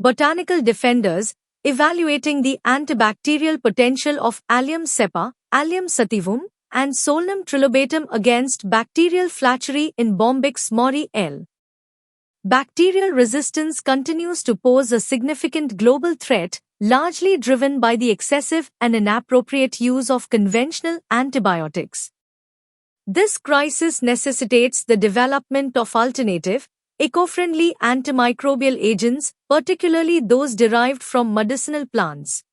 Botanical Defenders, evaluating the antibacterial potential of Allium cepa, Allium sativum, and Solanum trilobatum against bacterial flatulence in Bombyx mori L. Bacterial resistance continues to pose a significant global threat, largely driven by the excessive and inappropriate use of conventional antibiotics. This crisis necessitates the development of alternative, eco-friendly antimicrobial agents, particularly those derived from medicinal plants.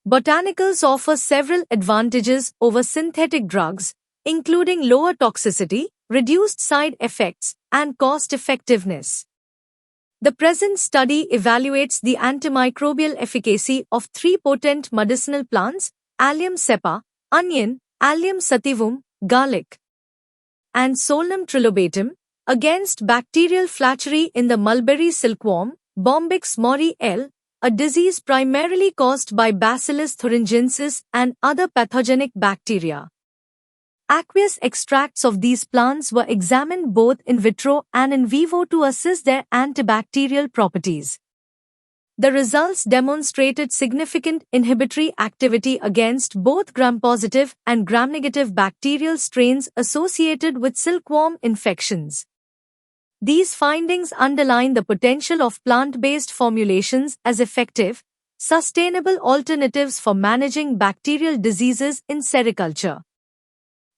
Botanicals offer several advantages over synthetic drugs, including lower toxicity, reduced side effects, and cost-effectiveness. The present study evaluates the antimicrobial efficacy of three potent medicinal plants, Allium cepa, onion, Allium sativum, garlic, and Solanum trilobatum, against bacterial flatulence in the mulberry silkworm, Bombyx mori L., a disease primarily caused by Bacillus thuringiensis and other pathogenic bacteria. Aqueous extracts of these plants were examined both in vitro and in vivo to assess their antibacterial properties. The results demonstrated significant inhibitory activity against both gram-positive and gram-negative bacterial strains associated with silkworm infections. These findings underline the potential of plant-based formulations as effective, sustainable alternatives for managing bacterial diseases in sericulture.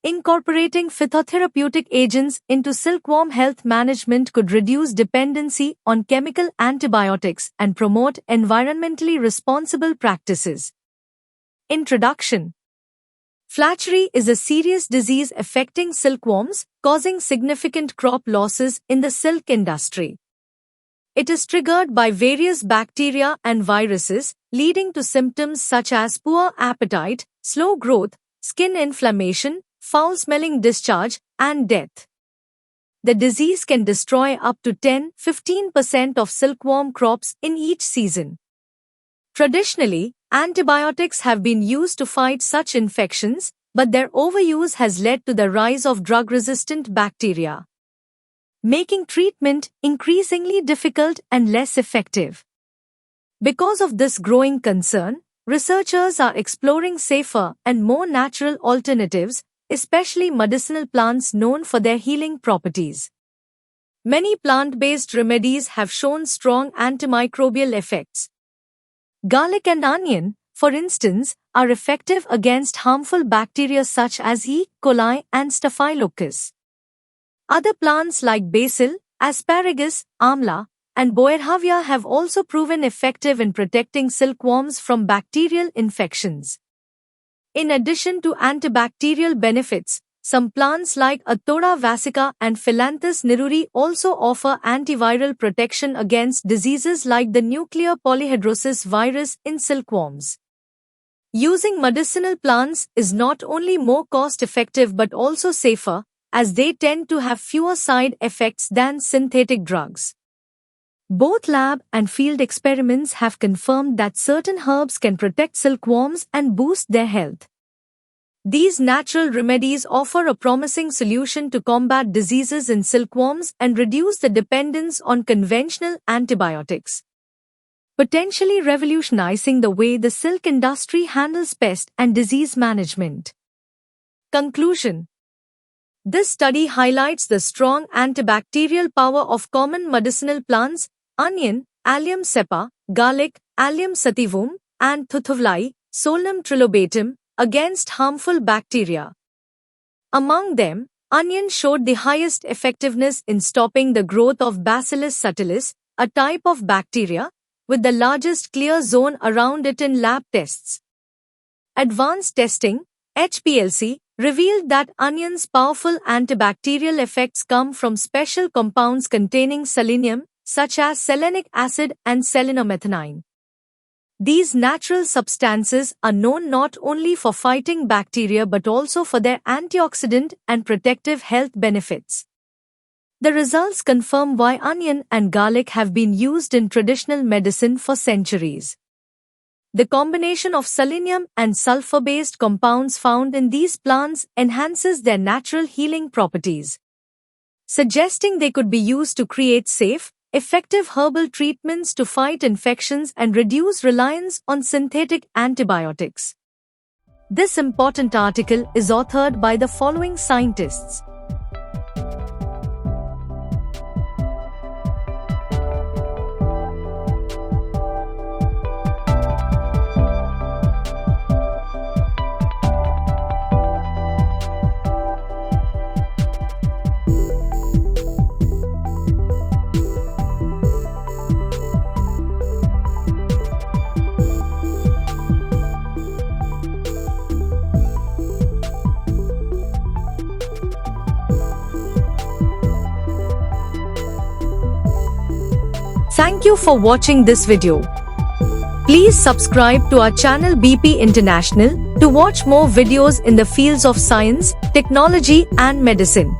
Incorporating phytotherapeutic agents into silkworm health management could reduce dependency on chemical antibiotics and promote environmentally responsible practices. Introduction. Flatulence is a serious disease affecting silkworms, causing significant crop losses in the silk industry. It is triggered by various bacteria and viruses, leading to symptoms such as poor appetite, slow growth, skin inflammation, foul-smelling discharge, and death. The disease can destroy up to 10–15% of silkworm crops in each season. Traditionally, antibiotics have been used to fight such infections, but their overuse has led to the rise of drug-resistant bacteria, making treatment increasingly difficult and less effective. Because of this growing concern, researchers are exploring safer and more natural alternatives, especially medicinal plants known for their healing properties. Many plant-based remedies have shown strong antimicrobial effects. Garlic and onion, for instance, are effective against harmful bacteria such as E. coli and Staphylococcus. Other plants like basil, asparagus, amla, and boerhaavia have also proven effective in protecting silkworms from bacterial infections. In addition to antibacterial benefits, some plants like Athora vasica and Phyllanthus niruri also offer antiviral protection against diseases like the nuclear polyhedrosis virus in silkworms. Using medicinal plants is not only more cost-effective but also safer, as they tend to have fewer side effects than synthetic drugs. Both lab and field experiments have confirmed that certain herbs can protect silkworms and boost their health. These natural remedies offer a promising solution to combat diseases in silkworms and reduce the dependence on conventional antibiotics, potentially revolutionizing the way the silk industry handles pest and disease management. Conclusion. This study highlights the strong antibacterial power of common medicinal plants, onion, Allium cepa, garlic, Allium sativum, and Thuthuvlai, Solanum trilobatum, against harmful bacteria. Among them, onion showed the highest effectiveness in stopping the growth of Bacillus subtilis, a type of bacteria, with the largest clear zone around it in lab tests. Advanced testing, HPLC, revealed that onion's powerful antibacterial effects come from special compounds containing selenium, such as selenic acid and selenomethionine. These natural substances are known not only for fighting bacteria but also for their antioxidant and protective health benefits. The results confirm why onion and garlic have been used in traditional medicine for centuries. The combination of selenium and sulfur-based compounds found in these plants enhances their natural healing properties, suggesting they could be used to create safe, effective herbal treatments to fight infections and reduce reliance on synthetic antibiotics. This important article is authored by the following scientists. Thank you for watching this video. Please subscribe to our channel BP International to watch more videos in the fields of science, technology and medicine.